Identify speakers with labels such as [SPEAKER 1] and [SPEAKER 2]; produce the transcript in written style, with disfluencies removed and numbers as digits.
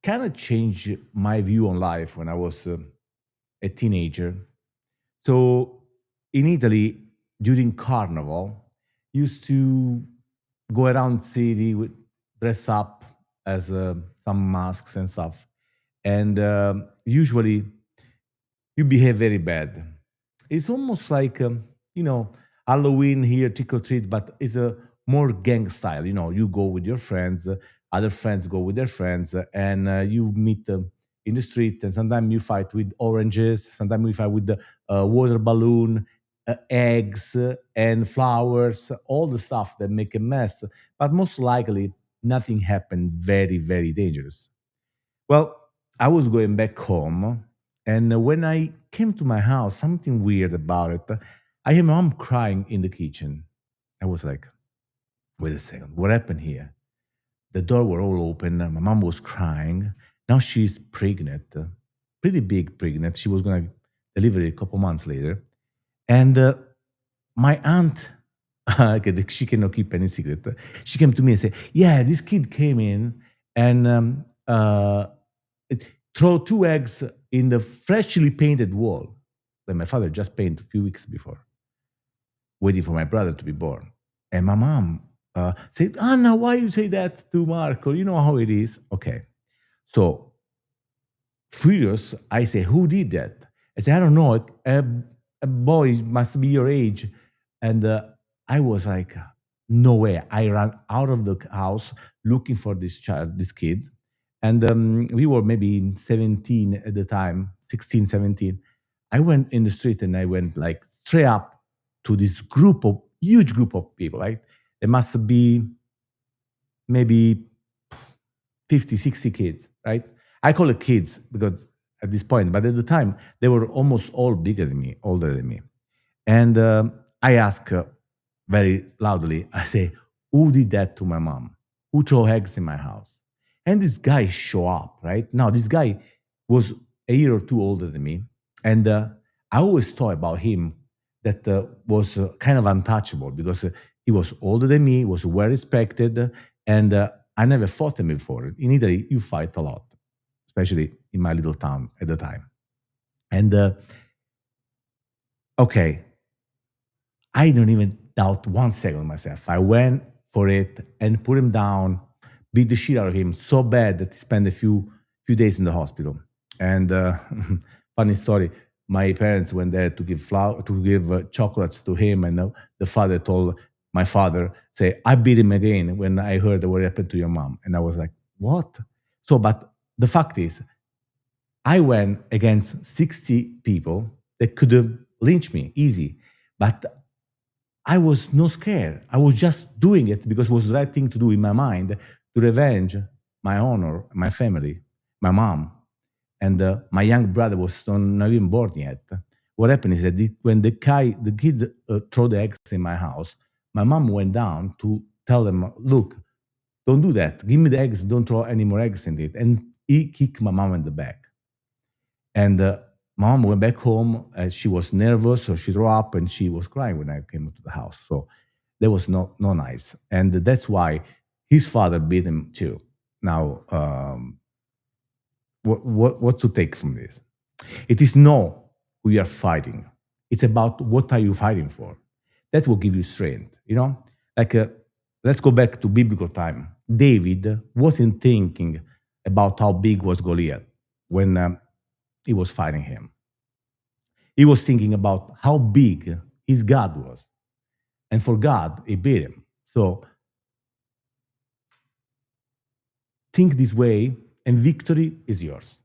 [SPEAKER 1] kind of changed my view on life when I was a teenager. So in Italy, during Carnival, used to go around city with dress up as some masks and stuff, and usually you behave very bad. It's almost like you know Halloween here, trick or treat, but it's a more gang style. You go with your friends, other friends go with their friends, and you meet them in the street. And sometimes you fight with oranges, sometimes you fight with the water balloon, eggs, and flowers, all the stuff that make a mess. But most likely, nothing happened very, very dangerous. Well, I was going back home, and when I came to my house, something weird about it. I hear my mom crying in the kitchen. I was like, wait a second, what happened here? The door were all open. My mom was crying. Now she's pregnant, pretty big pregnant. She was going to deliver a couple months later. And my aunt, she cannot keep any secret, she came to me and said, yeah, this kid came in and it throw two eggs in the freshly painted wall that my father just painted a few weeks before, waiting for my brother to be born. And my mom said, Anna, why you say that to Marco? You know how it is. Okay. So furious, I say, who did that? I say, I don't know. A boy must be your age. And I was like, no way. I ran out of the house looking for this child, this kid. And we were maybe 17 at the time, 16, 17. I went in the street and I went like straight up to this huge group of people. Right? There must be maybe 50, 60 kids, right? I call it kids because at this point, but at the time, they were almost all bigger than me, older than me. And I ask very loudly, I say, who did that to my mom? Who threw eggs in my house? And this guy show up, right? Now, this guy was a year or two older than me. And I always thought about him that was kind of untouchable because he was older than me, was well respected, and I never fought him before. In Italy, you fight a lot, especially in my little town at the time. And okay, I don't even doubt 1 second myself. I went for it and put him down, beat the shit out of him so bad that he spent a few days in the hospital. And funny story, my parents went there to give chocolates to him, and the father told my father, "Say I beat him again when I heard what happened to your mom." And I was like, "What?" So, but the fact is, I went against 60 people that could have lynched me easy, but I was no scared. I was just doing it because it was the right thing to do in my mind to revenge my honor, my family, my mom, and my young brother was not even born yet. What happened is that when the kid threw the eggs in my house, my mom went down to tell them, "Look, don't do that. Give me the eggs. Don't throw any more eggs in it." And he kicked my mom in the back. And mom went back home. She was nervous, so she threw up and she was crying when I came to the house. So that was no nice. And that's why his father beat him too. Now, what to take from this? It is not who you are fighting. It's about what are you fighting for. That will give you strength. Like let's go back to biblical time. David wasn't thinking about how big was Goliath when he was fighting him. He was thinking about how big his God was. And for God, he beat him. So think this way, and victory is yours.